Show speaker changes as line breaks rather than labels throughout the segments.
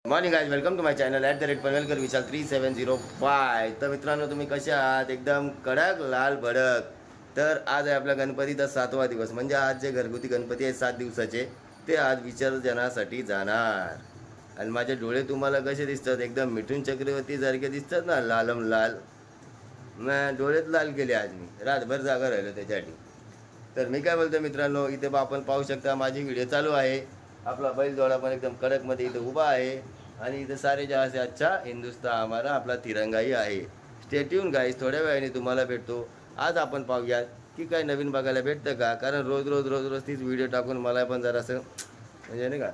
Morning guys, welcome to my channel @Panvelkar Vishal 3705। तर मित्रांनो, तुम्ही कसे आहात? एकदम कडक लाल भडक। तर आज आहे आपला गणपतीचा 7वा दिवस, म्हणजे आज जे घरगुती गणपती आहेत 7 दिवसाचे, ते आज विसर्जनासाठी जाणार। आणि माझे डोळे तुम्हाला कसे दिसतात? एकदम मिठून चक्रवर्ती सारखे दिसतात ना, लालम लाल। मग डोळेच लाल केले आज मी, रातभर जागा राहिलो त्याच्यासाठी। तर मी काय बोलतो मित्रांनो, इथे आपण पाहू शकता माझी व्हिडिओ चालू आहे। आपला बैलजोडा पण एकदम कडकमध्ये इथे उभा आहे आणि इथे सारे जहाँ से अच्छा हिंदुस्तान हमारा आपला तिरंगाही आहे। स्टे ट्यून गाइस, थोड्या वेळाने तुम्हाला भेटतो। आज आपण पाहूयात की काय नवीन बघायला भेटतं का, कारण रोज रोज रोज रोज तीच व्हिडिओ टाकून मला पण जरासं म्हणजे नाही का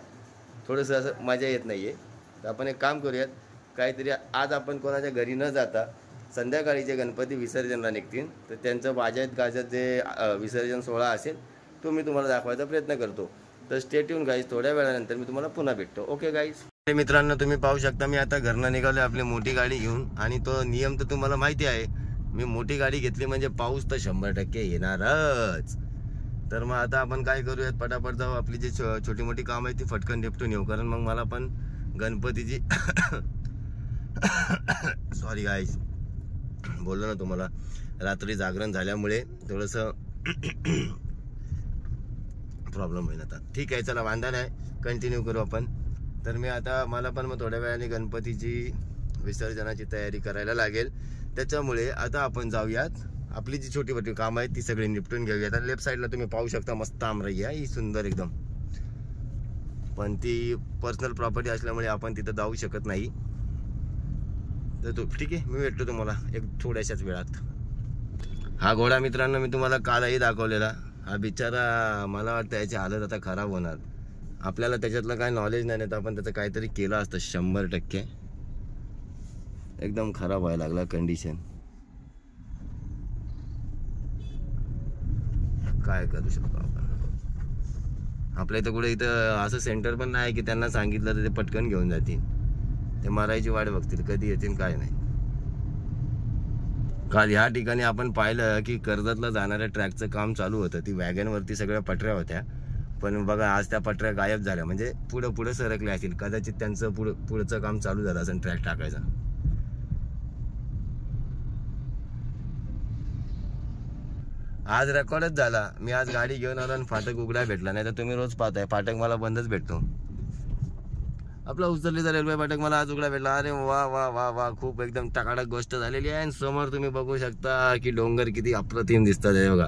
थोडंसं असं मजा येत नाही आहे। तर आपण एक काम करूयात, काहीतरी आज आपण कोणाच्या घरी न जाता संध्याकाळी जे गणपती विसर्जनला निघतील तर त्यांचं वाजत गाजत जे विसर्जन सोहळा असेल तो मी तुम्हाला दाखवायचा प्रयत्न करतो। तर स्टे ट्यून गाइस, थोड्या वेळानंतर मी तुम्हाला पुन्हा भेटतो। Okay guys. मित्रांनो, तुम्ही पाहू शकता मी आता घरनं निघालो आपली मोठी गाडी घेऊन। आणि तो नियम तर तुम्हाला माहिती आहे, मी मोठी गाडी घेतली म्हणजे पाऊस तर 100% येणारच। तर मग आता आपण काय करूयात, पटापट जाऊ, आपली जी छोटी मोठी काम आहे ती फटकन निपटून येऊ, कारण मग मला पण गणपतीची सॉरी गाईस, बोललो ना तुम्हाला, रात्री जागरण झाल्यामुळे थोडंसं प्रॉब्लेम होईल। आता ठीक आहे, चला वांधा नाही, कंटिन्यू करू आपण। तर मी आता मला पण मग थोड्या वेळाने गणपतीची विसर्जनाची तयारी करायला लागेल, त्याच्यामुळे आता आपण जाऊयात, आपली जी छोटी मोठी कामं आहेत ती सगळी निपटून घेऊयात। आणि लेफ्ट साईडला तुम्ही पाहू शकता मस्त आमराई आहे, ही सुंदर एकदम, पण ती पर्सनल प्रॉपर्टी असल्यामुळे आपण तिथं जाऊ शकत नाही। तर तो ठीक आहे, मी भेटतो तुम्हाला एक थोड्याशाच वेळात। हा घोडा मित्रांनो मी तुम्हाला कालही दाखवलेला, हा बिचारा मला वाटतं याची हालत आता खराब होणार। आपल्याला त्याच्यातलं काय नॉलेज नाही, तर आपण त्याचं काहीतरी केलं असतं 100%। एकदम खराब व्हायला लागला कंडिशन, काय करू शकतो आपण? आपल्या इथं कुठे इथं असं सेंटर पण नाही की त्यांना सांगितलं तर ते पटकन घेऊन जातील, ते मारायची वाट बघतील, कधी येतील काय नाही। काल ह्या ठिकाणी आपण पाहिलं की कर्जतला जाणाऱ्या ट्रॅकचं काम चालू होतं, ती वॅगनवरती सगळ्या पटऱ्या होत्या, पण बघा आज त्या पटऱ्या गायब झाल्या, म्हणजे पुढे सरकल्या असतील, कदाचित त्यांचं पुढचं काम चालू झालं असेल ट्रॅक टाकायचा। आज रेकॉर्डच झाला, मी आज गाडी घेऊन आलो आणि फाटक उघडा भेटला, नाही तर तुम्ही रोज पाहताय फाटक मला बंदच भेटतो। आपला उचललीचा रेल्वे फाटक मला आज उघडा भेटला। अरे वा वा वा वा, खूप एकदम टकाटक गोष्ट झालेली आहे। आणि समोर तुम्ही बघू शकता की डोंगर किती अप्रतिम दिसतात आहे बघा।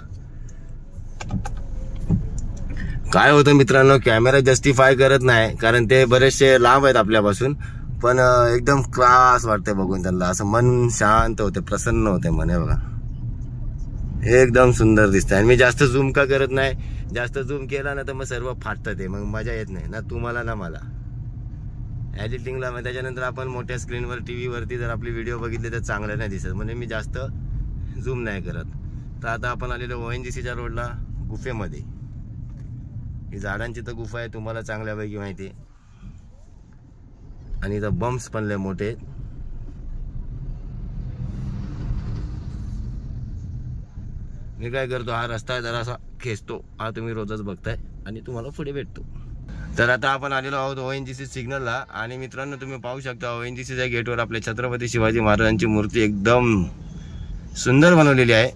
काय होतं मित्रांनो, कॅमेरा जस्टिफाय करत नाही, कारण ते बरेचसे लांब आहेत आपल्यापासून, पण एकदम क्लास वाटते बघून त्यांना, असं मन शांत होते, प्रसन्न होते मन, हे बघा एकदम सुंदर दिसतंय। आणि मी जास्त झूम का करत नाही, जास्त झूम केला ना तर मग सर्व फाटतं, ते मग मजा येत नाही ना तुम्हाला ना मला एडिटिंगला। मग त्याच्यानंतर आपण मोठ्या स्क्रीनवर टीव्हीवरती जर आपली व्हिडिओ बघितली तर चांगलं नाही दिसत, म्हणजे मी जास्त झूम नाही करत। तर आता आपण आलेलो ONGCच्या रोडला गुफेमध्ये, ही झाडांची तर गुफा आहे, तुम्हाला चांगल्यापैकी माहिती आहे, आणि इथं बम्प्स पण लय मोठे आहेत। मी काय करतो, हा रस्ता जरासा खेचतो, हा तुम्ही रोजच बघताय, आणि तुम्हाला पुढे भेटतो। तर आता आपण आलेलो आहोत ONGC सिग्नलला, आणि मित्रांनो तुम्ही पाहू शकता ONGCच्या गेटवर आपल्या छत्रपती शिवाजी महाराजांची मूर्ती एकदम सुंदर बनवलेली आहे।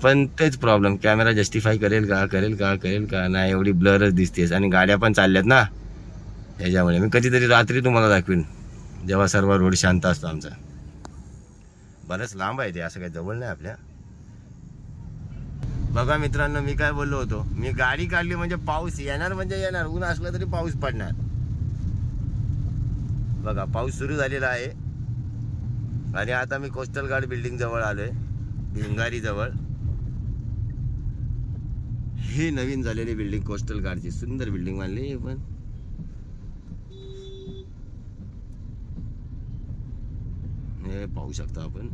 पण तेच प्रॉब्लेम, कॅमेरा जस्टिफाय करेल का नाही, एवढी ब्लरच दिसतेस, आणि गाड्या पण चालल्यात ना त्याच्यामुळे। मी कधीतरी रात्री तुम्हाला दाखवीन जेव्हा सर्व रोड शांत असतो आमचा। बरंच लांब आहे ते, असं काही जवळ नाही आपल्या। बघा मित्रांनो, मी काय बोललो होतो, मी गाडी काढली म्हणजे पाऊस येणार, म्हणजे येणार, ऊन असलं तरी पाऊस पडणार। बघा पाऊस सुरू झालेला आहे, आणि आता मी कोस्टल गार्ड बिल्डिंग जवळ आलोय, भिंगारी जवळ। ही नवीन झालेली बिल्डिंग कोस्टल गार्डची, सुंदर बिल्डिंग बांधली, पण हे पाहू शकता आपण।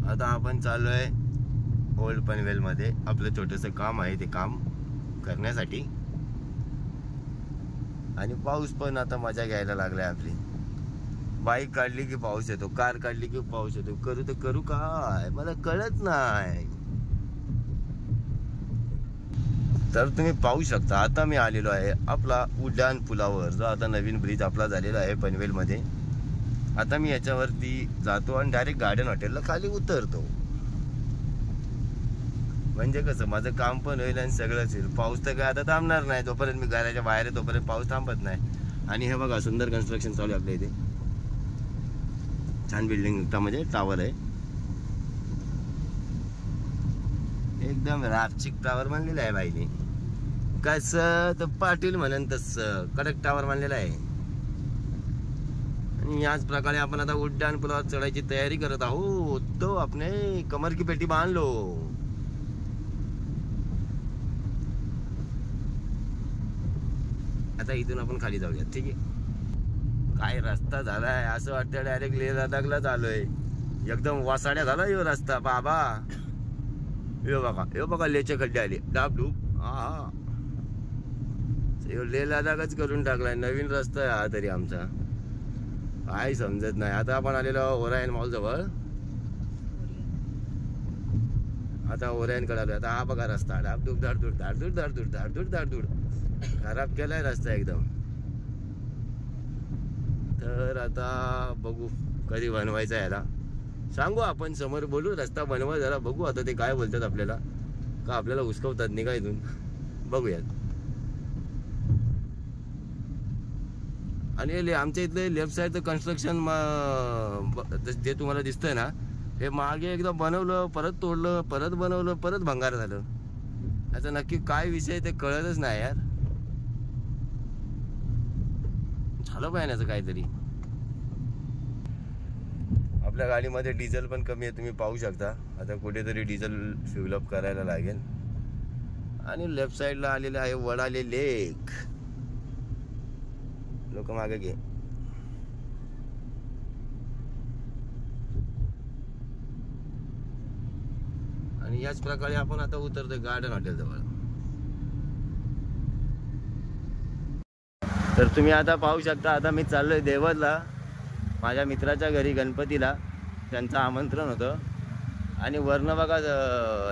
आता आपण चाललोय ओल्ड पनवेल मध्ये, आपलं छोटंसं काम आहे, ते काम करण्यासाठी। आणि पाऊस पण आता मजा घ्यायला लागलाय आपली। बाईक काढली की पाऊस येतो, कार काढली की पाऊस येतो. करू तर करू काय, मला कळत नाही. तर तुम्ही पाहू शकता आता मी आलेलो आहे आपला उड्डाण पुलावर, जो आता नवीन ब्रिज आपला झालेला आहे पनवेलमध्ये. आता मी याच्यावरती जातो आणि डायरेक्ट गार्डन हॉटेलला खाली उतरतो. म्हणजे कसं माझं काम पण होईल आणि सगळंच होईल. पाऊस तर काय आता थांबणार नाही, जोपर्यंत मी घराच्या बाहेर आहे तोपर्यंत पाऊस थांबत नाही. आणि हे बघा सुंदर कन्स्ट्रक्शन चालू आहे आपल्या इथे, छान बिल्डिंग म्हणजे टावर आहे, एकदम रापचिक टावर मानलेला आहे बाईने. कसं तर पाटील म्हणून तसं कडक टावर मानलेला आहे. आणि याच प्रकारे आपण आता उड्डाण पुलावर चढायची तयारी करत आहोत. तो आपने कमर की पेटी बांध लो. आता इथून आपण खाली जाऊया, ठीक आहे. काय रस्ता झालाय, असं वाटतं डायरेक्ट लेह लडाखला चाललोय. एकदम वासाड्या झाला यो रस्ता बाबा. यो बघा लेचे खड्डे आले डाबडूब. हा लेह लडाखच करून टाकलाय. नवीन रस्ता आहे हा तरी आमचा, काय समजत नाही. आता आपण आलेलो ओरायन मॉल जवळ, आता ओरायन कडे आलोय. आता हा बघा रस्ता डाबडूब धाडधूड धाडधूड धाडधूड धाडधूड धाडधूड, खराब केलाय रस्ता एकदम. तर आता बघू कधी बनवायचा याला, सांगू आपण समोर बोलू. रस्ता बनवा जरा, बघू आता ते काय बोलतात आपल्याला, का आपल्याला हुसकवतात नाही का इथून, बघूयात. आणि आमच्या इथले लेफ्ट साईडचं कन्स्ट्रक्शन जे तुम्हाला दिसतंय ना, हे मागे एकदा बनवलं, परत तोडलं, परत बनवलं, परत भंगार झालं. याचा नक्की काय विषय ते कळतच नाही यार. झालं पाहिजे याचं काहीतरी. आपल्या गाडीमध्ये डिझेल पण कमी आहे, तुम्ही पाहू शकता. आता कुठेतरी डिझेल फिलअप करायला लागेल. आणि लेफ्ट साईडला आलेले आहे वडाले लेक. लोक मागे घे. आणि याच प्रकारे आपण आता उतरतोय गार्डन हॉटेल जवळ. तर तुम्ही आता पाहू शकता, आता मी चाललोय देवदला माझ्या मित्राच्या घरी गणपतीला. त्यांचं आमंत्रण होतं. आणि वरनं बघा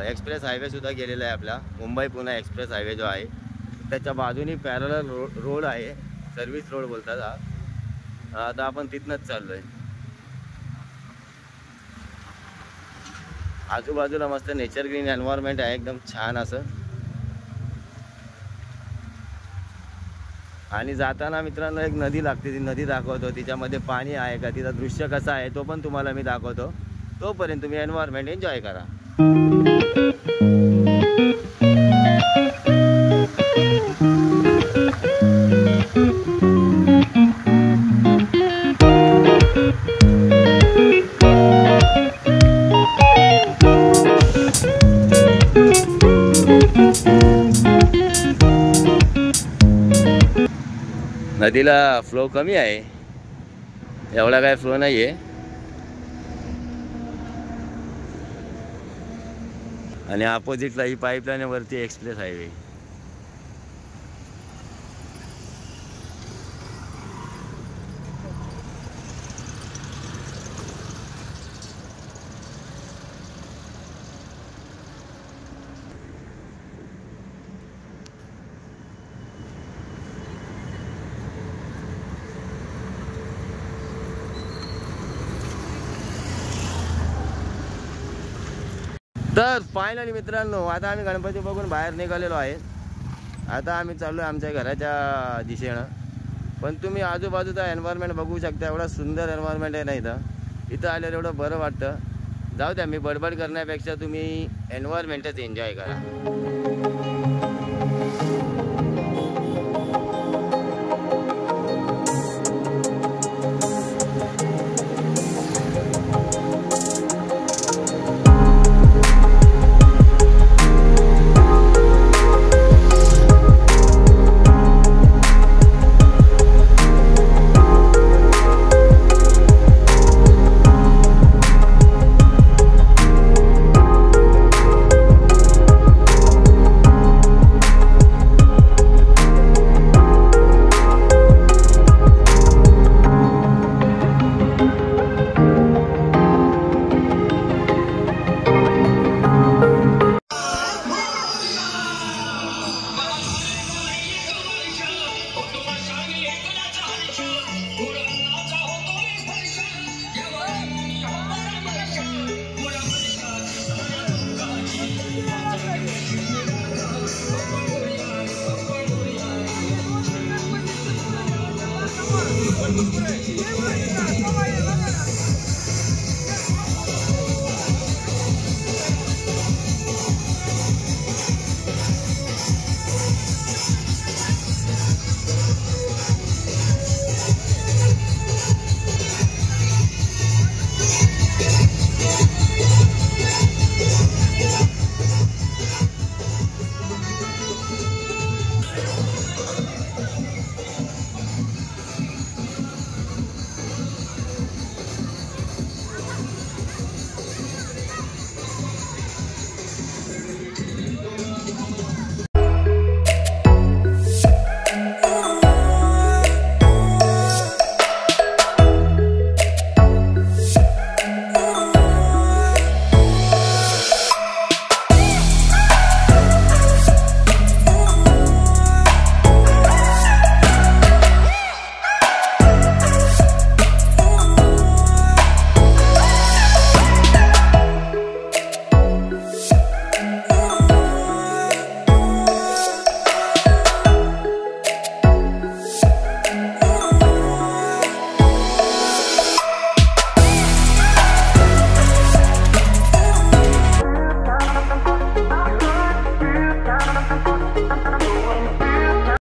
एक्सप्रेस हायवे सुद्धा गेलेला आहे आपला, मुंबई पुणे एक्सप्रेस हायवे जो आहे त्याच्या बाजूनी पॅरलल रोड आहे, सर्व्हिस रोड बोलतात हा. आता आपण तिथनंच चाललोय. आजूबाजूला मस्त नेचर ग्रीन एन्व्हायरमेंट आहे, एकदम छान असं. आणि जाताना मित्रांनो एक नदी लागते, ती नदी दाखवतो. तिच्यामध्ये पाणी आहे का, तिचं दृश्य कसं आहे तो पण तुम्हाला मी दाखवतो. तोपर्यंत तुम्ही एन्व्हायरमेंट एन्जॉय करा. नदीला फ्लो कमी आहे, एवढा काय फ्लो नाही आहे. आणि अपोजिटला ही पाईपलाईन वरती एक्सप्रेस हायवे. तर फायनली मित्रांनो आता आम्ही गणपती बघून बाहेर निघालेलो आहे. आता आम्ही चाललो आहे आमच्या घराच्या दिशेनं. पण तुम्ही आजूबाजूचा एन्व्हायरमेंट बघू शकता, एवढा सुंदर एन्व्हायरमेंट आहे ना इथं आल्यावर एवढं बरं वाटतं. जाऊ द्या, मी बडबड करण्यापेक्षा तुम्ही एन्व्हायरमेंटच एन्जॉय करा.